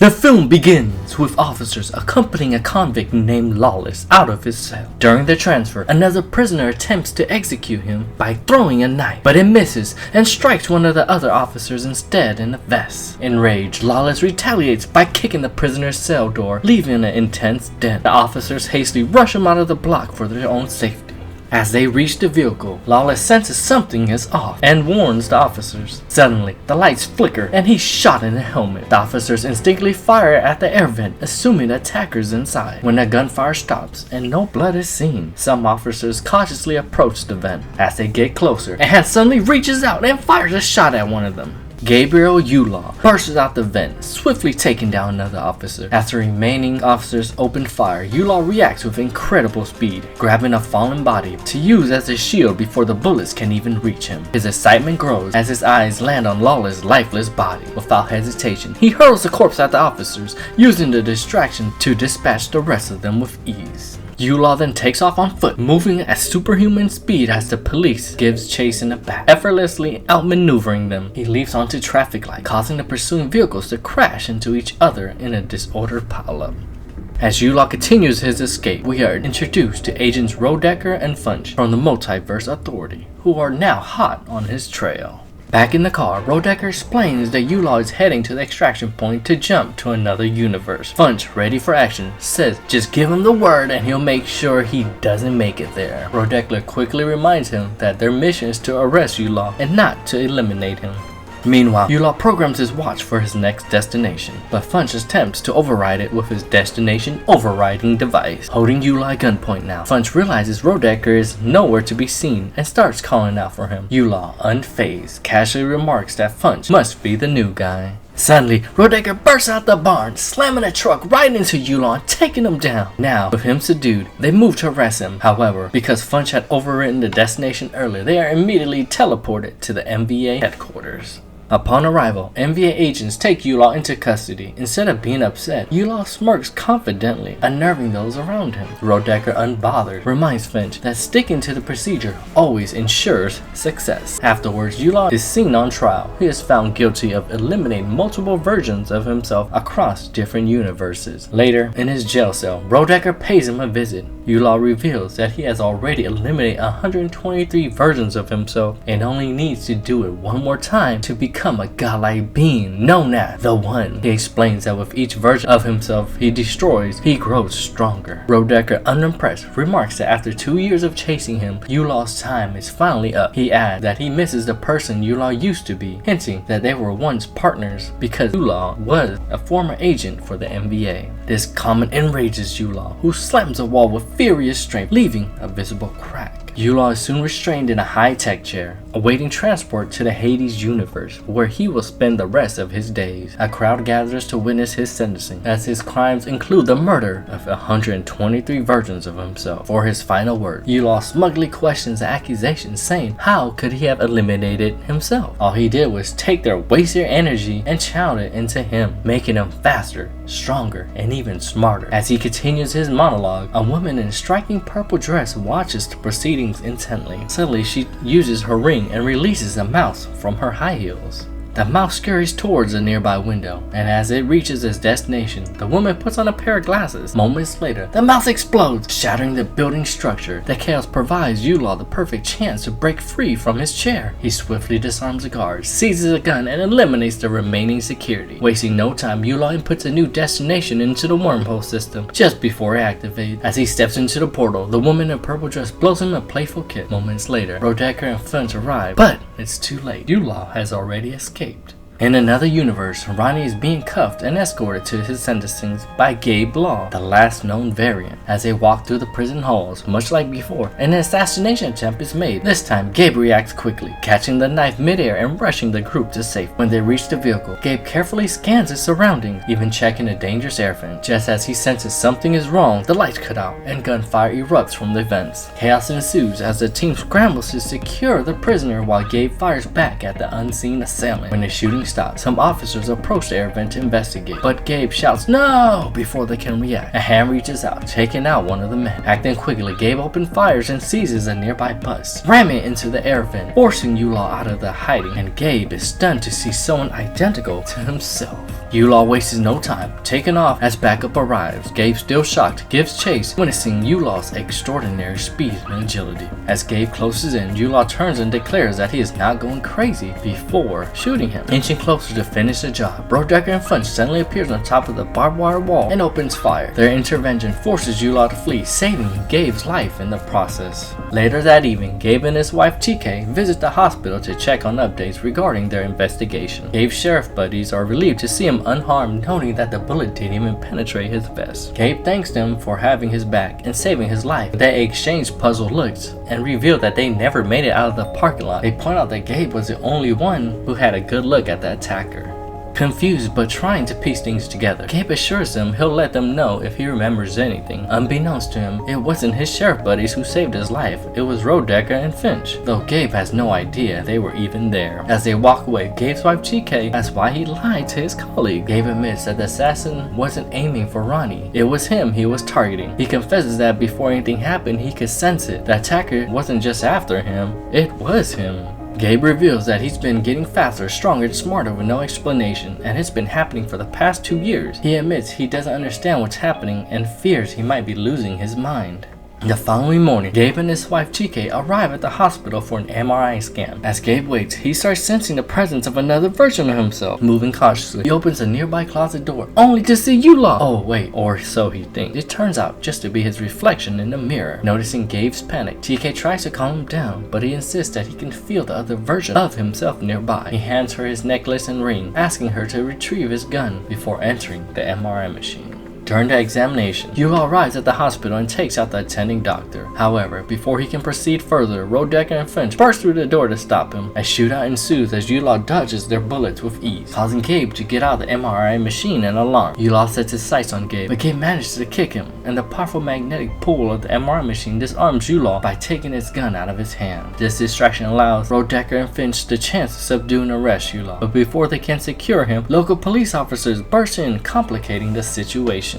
The film begins with officers accompanying a convict named Lawless out of his cell. During the transfer, another prisoner attempts to execute him by throwing a knife, but it misses and strikes one of the other officers instead in the vest. Enraged, Lawless retaliates by kicking the prisoner's cell door, leaving an intense dent. The officers hastily rush him out of the block for their own safety. As they reach the vehicle, Lawless senses something is off and warns the officers. Suddenly, the lights flicker and he's shot in the helmet. The officers instinctively fire at the air vent, assuming the attacker's inside. When the gunfire stops and no blood is seen, some officers cautiously approach the vent. As they get closer, a hand suddenly reaches out and fires a shot at one of them. Gabriel Yulaw bursts out the vent, swiftly taking down another officer. As the remaining officers open fire, Yulaw reacts with incredible speed, grabbing a fallen body to use as a shield before the bullets can even reach him. His excitement grows as his eyes land on Lawless' lifeless body. Without hesitation, he hurls the corpse at the officers, using the distraction to dispatch the rest of them with ease. Yulaw then takes off on foot, moving at superhuman speed as the police gives chase in the back, effortlessly outmaneuvering them. He leaps onto traffic light, causing the pursuing vehicles to crash into each other in a disordered pileup. As Yulaw continues his escape, we are introduced to Agents Rodecker and Funch from the Multiverse Authority, who are now hot on his trail. Back in the car, Rodecker explains that Yulaw is heading to the extraction point to jump to another universe. Funch, ready for action, says just give him the word and he'll make sure he doesn't make it there. Rodecker quickly reminds him that their mission is to arrest Yulaw and not to eliminate him. Meanwhile, Yulaw programs his watch for his next destination, but Funch attempts to override it with his destination overriding device. Holding Yulaw at gunpoint now, Funch realizes Rodecker is nowhere to be seen and starts calling out for him. Yulaw, unfazed, casually remarks that Funch must be the new guy. Suddenly, Rodecker bursts out the barn, slamming a truck right into Yulaw and taking him down. Now, with him subdued, they move to arrest him. However, because Funch had overwritten the destination earlier, they are immediately teleported to the MVA headquarters. Upon arrival, MVA agents take Yulaw into custody. Instead of being upset, Yulaw smirks confidently, unnerving those around him. Rodecker, unbothered, reminds Finch that sticking to the procedure always ensures success. Afterwards, Yulaw is seen on trial. He is found guilty of eliminating multiple versions of himself across different universes. Later, in his jail cell, Rodecker pays him a visit. Yulaw reveals that he has already eliminated 123 versions of himself and only needs to do it one more time to become a godlike being known as the One. He explains that with each version of himself he destroys, he grows stronger. Rodecker, unimpressed, remarks that after 2 years of chasing him, Yulaw's time is finally up. He adds that he misses the person Yulaw used to be, hinting that they were once partners because Yulaw was a former agent for the MVA. This comment enrages Yulaw, who slams a wall with furious strength, leaving a visible crack. Yulaw is soon restrained in a high-tech chair, awaiting transport to the Hades universe, where he will spend the rest of his days. A crowd gathers to witness his sentencing, as his crimes include the murder of 123 versions of himself. For his final word, Yulaw smugly questions the accusations, saying how could he have eliminated himself? All he did was take their wasted energy and channel it into him, making him faster, stronger, and even smarter. As he continues his monologue, a woman in a striking purple dress watches the proceedings intently. Suddenly, she uses her ring and releases a mouse from her high heels. The mouse scurries towards a nearby window, and as it reaches its destination, the woman puts on a pair of glasses. Moments later, the mouse explodes, shattering the building structure. The chaos provides Yulaw the perfect chance to break free from his chair. He swiftly disarms the guards, seizes a gun, and eliminates the remaining security. Wasting no time, Yulaw inputs a new destination into the wormhole system just before it activates. As he steps into the portal, the woman in purple dress blows him a playful kiss. Moments later, Rodecker and Funch arrive, but it's too late. Yulaw has already escaped. In another universe, Ronnie is being cuffed and escorted to his sentencing by Gabe Law, the last known variant. As they walk through the prison halls, much like before, an assassination attempt is made. This time, Gabe reacts quickly, catching the knife midair and rushing the group to safety. When they reach the vehicle, Gabe carefully scans its surroundings, even checking a dangerous air vent. Just as he senses something is wrong, the lights cut out and gunfire erupts from the vents. Chaos ensues as the team scrambles to secure the prisoner while Gabe fires back at the unseen assailant. When the shooting stops, some officers approach the air vent to investigate, but Gabe shouts "No!" before they can react. A hand reaches out, taking out one of the men. Acting quickly, Gabe opens fires and seizes a nearby bus, ramming it into the air vent, forcing Yulaw out of the hiding, and Gabe is stunned to see someone identical to himself. Yulaw wastes no time, taking off as backup arrives. Gabe, still shocked, gives chase, witnessing Yulaw's extraordinary speed and agility. As Gabe closes in, Yulaw turns and declares that he is not going crazy before shooting him. Inching closer to finish the job, Rodecker and Finch suddenly appears on top of the barbed wire wall and opens fire. Their intervention forces Yulaw to flee, saving Gabe's life in the process. Later that evening, Gabe and his wife TK visit the hospital to check on updates regarding their investigation. Gabe's sheriff buddies are relieved to see him unharmed, noting that the bullet didn't even penetrate his vest. Gabe thanks them for having his back and saving his life. They exchange puzzled looks and reveal that they never made it out of the parking lot. They point out that Gabe was the only one who had a good look at the attacker. Confused but trying to piece things together, Gabe assures them he'll let them know if he remembers anything. Unbeknownst to him, it wasn't his sheriff buddies who saved his life, it was Rodecker and Finch, though Gabe has no idea they were even there. As they walk away, Gabe's wife TK asks why he lied to his colleague. Gabe admits that the assassin wasn't aiming for Ronnie, it was him he was targeting. He confesses that before anything happened, he could sense it. The attacker wasn't just after him, it was him. Gabe reveals that he's been getting faster, stronger, and smarter with no explanation, and it's been happening for the past 2 years. He admits he doesn't understand what's happening and fears he might be losing his mind. The following morning, Gabe and his wife TK arrive at the hospital for an MRI scan. As Gabe waits, he starts sensing the presence of another version of himself. Moving cautiously, he opens a nearby closet door, only to see Yulaw. Oh wait, or so he thinks. It turns out just to be his reflection in the mirror. Noticing Gabe's panic, TK tries to calm him down, but he insists that he can feel the other version of himself nearby. He hands her his necklace and ring, asking her to retrieve his gun before entering the MRI machine. During the examination, Yulaw arrives at the hospital and takes out the attending doctor. However, before he can proceed further, Rodecker and Finch burst through the door to stop him. A shootout ensues as Yulaw dodges their bullets with ease, causing Gabe to get out of the MRI machine and alarm. Yulaw sets his sights on Gabe, but Gabe manages to kick him, and the powerful magnetic pull of the MRI machine disarms Yulaw by taking his gun out of his hand. This distraction allows Rodecker and Finch the chance to subdue and arrest Yulaw, but before they can secure him, local police officers burst in, complicating the situation.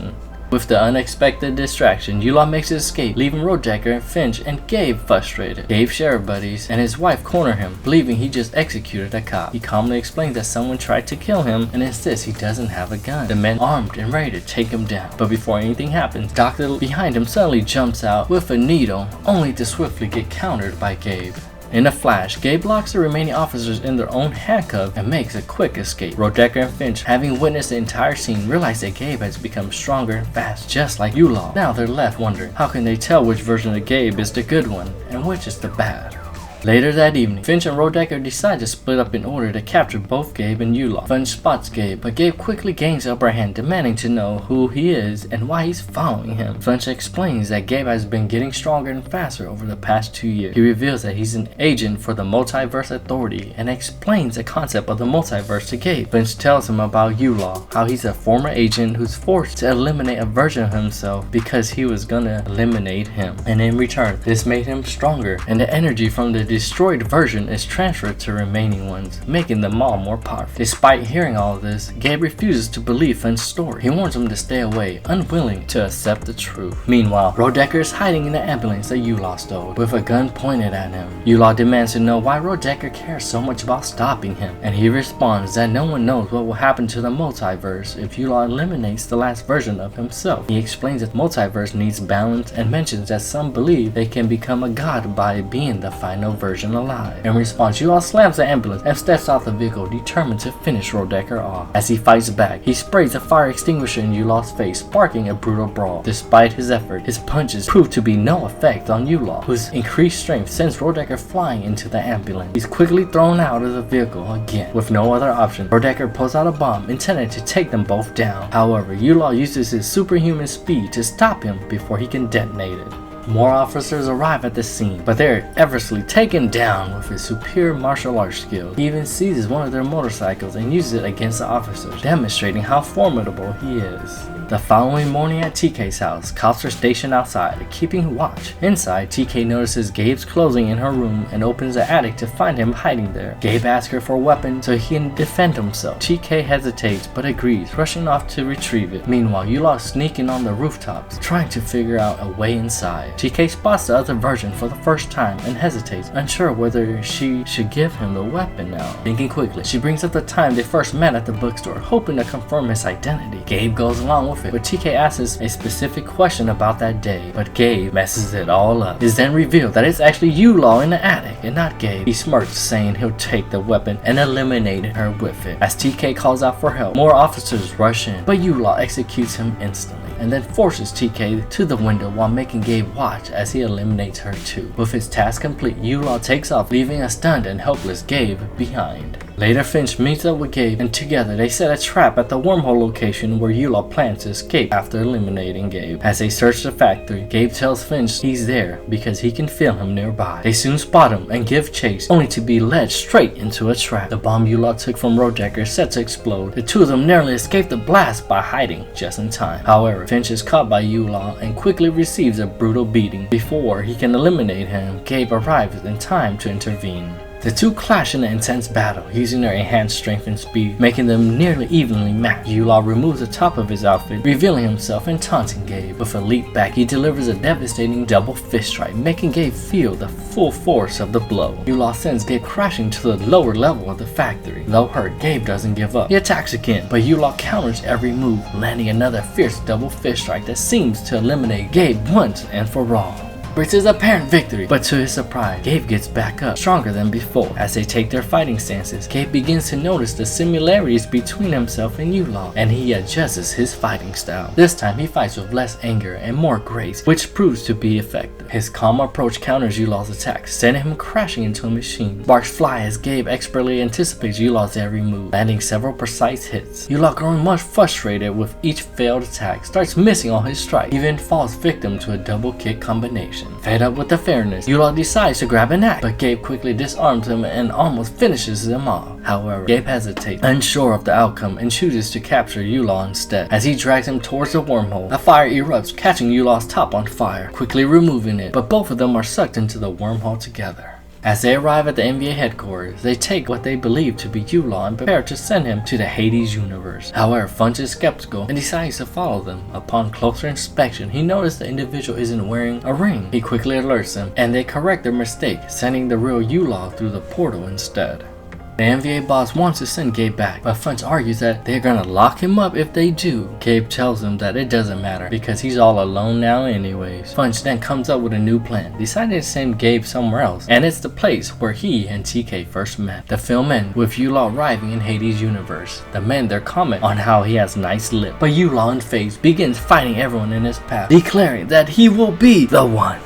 With the unexpected distraction, Yulaw makes his escape, leaving Rodecker and Finch and Gabe frustrated. Gabe's sheriff buddies and his wife corner him, believing he just executed a cop. He calmly explains that someone tried to kill him and insists he doesn't have a gun. The men armed and ready to take him down. But before anything happens, Doctor behind him suddenly jumps out with a needle, only to swiftly get countered by Gabe. In a flash, Gabe locks the remaining officers in their own handcuffs and makes a quick escape. Rodecker and Finch, having witnessed the entire scene, realize that Gabe has become stronger and fast, just like Yulaw. Now they're left wondering, how can they tell which version of Gabe is the good one and which is the bad? Later that evening, Finch and Rodecker decide to split up in order to capture both Gabe and Yulaw. Finch spots Gabe, but Gabe quickly gains the upper hand, demanding to know who he is and why he's following him. Finch explains that Gabe has been getting stronger and faster over the past 2 years. He reveals that he's an agent for the Multiverse Authority and explains the concept of the multiverse to Gabe. Finch tells him about Yulaw, how he's a former agent who's forced to eliminate a version of himself because he was gonna eliminate him. And in return, this made him stronger, and the energy from the destroyed version is transferred to remaining ones, making them all more powerful. Despite hearing all of this, Gabe refuses to believe Finch's story. He warns him to stay away, unwilling to accept the truth. Meanwhile, Rodecker is hiding in the ambulance that Yulaw stole, with a gun pointed at him. Yulaw demands to know why Rodecker cares so much about stopping him, and he responds that no one knows what will happen to the multiverse if Yulaw eliminates the last version of himself. He explains that the multiverse needs balance and mentions that some believe they can become a god by being the final version alive. In response, Yulaw slams the ambulance and steps out the vehicle, determined to finish Rodecker off. As he fights back, he sprays a fire extinguisher in Yulaw's face, sparking a brutal brawl. Despite his effort, his punches prove to be no effect on Yulaw, whose increased strength sends Rodecker flying into the ambulance. He's quickly thrown out of the vehicle again. With no other option, Rodecker pulls out a bomb intended to take them both down. However, Yulaw uses his superhuman speed to stop him before he can detonate it. More officers arrive at the scene, but they're effortlessly taken down with his superior martial arts skills. He even seizes one of their motorcycles and uses it against the officers, demonstrating how formidable he is. The following morning at TK's house, cops are stationed outside, keeping watch. Inside, TK notices Gabe's clothing in her room and opens the attic to find him hiding there. Gabe asks her for a weapon so he can defend himself. TK hesitates but agrees, rushing off to retrieve it. Meanwhile, Yulaw is sneaking on the rooftops, trying to figure out a way inside. TK spots the other version for the first time and hesitates, unsure whether she should give him the weapon now. Thinking quickly, she brings up the time they first met at the bookstore, hoping to confirm his identity. Gabe goes along with it, but TK asks a specific question about that day, but Gabe messes it all up. It's then revealed that it's actually Yulaw in the attic and not Gabe. He smirks, saying he'll take the weapon and eliminate her with it. As TK calls out for help, more officers rush in, but Yulaw executes him instantly and then forces TK to the window while making Gabe watch as he eliminates her too. With his task complete, Yulaw takes off, leaving a stunned and helpless Gabe behind. Later, Finch meets up with Gabe, and together they set a trap at the wormhole location where Yulaw plans to escape after eliminating Gabe. As they search the factory, Gabe tells Finch he's there because he can feel him nearby. They soon spot him and give chase, only to be led straight into a trap. The bomb Yulaw took from Rodecker is set to explode. The two of them narrowly escape the blast by hiding just in time. However, Finch is caught by Yulaw and quickly receives a brutal beating. Before he can eliminate him, Gabe arrives in time to intervene. The two clash in an intense battle, using their enhanced strength and speed, making them nearly evenly matched. Yulaw removes the top of his outfit, revealing himself and taunting Gabe. With a leap back, he delivers a devastating double fist strike, making Gabe feel the full force of the blow. Yulaw sends Gabe crashing to the lower level of the factory. Though hurt, Gabe doesn't give up. He attacks again, but Yulaw counters every move, landing another fierce double fist strike that seems to eliminate Gabe once and for all. It's his apparent victory, but to his surprise, Gabe gets back up, stronger than before. As they take their fighting stances, Gabe begins to notice the similarities between himself and Yulaw, and he adjusts his fighting style. This time, he fights with less anger and more grace, which proves to be effective. His calm approach counters Yulaw's attacks, sending him crashing into a machine. Sparks fly as Gabe expertly anticipates Yulaw's every move, landing several precise hits. Yulaw, growing much frustrated with each failed attack, starts missing all his strikes, even falls victim to a double kick combination. Fed up with the fairness, Yulaw decides to grab an axe, but Gabe quickly disarms him and almost finishes him off. However, Gabe hesitates, unsure of the outcome, and chooses to capture Yulaw instead. As he drags him towards the wormhole, a fire erupts, catching Yulaw's top on fire, quickly removing it, but both of them are sucked into the wormhole together. As they arrive at the NBA headquarters, they take what they believe to be Yulaw and prepare to send him to the Hades universe. However, Funch is skeptical and decides to follow them. Upon closer inspection, he notices the individual isn't wearing a ring. He quickly alerts them, and they correct their mistake, sending the real Yulaw through the portal instead. The NBA boss wants to send Gabe back, but Funch argues that they're gonna lock him up if they do. Gabe tells him that it doesn't matter because he's all alone now anyways. Funch then comes up with a new plan, deciding to send Gabe somewhere else, and it's the place where he and TK first met. The film ends with Yulaw arriving in Hades' universe. The men there comment on how he has nice lips, but Yulaw in face begins fighting everyone in his path, declaring that he will be the one.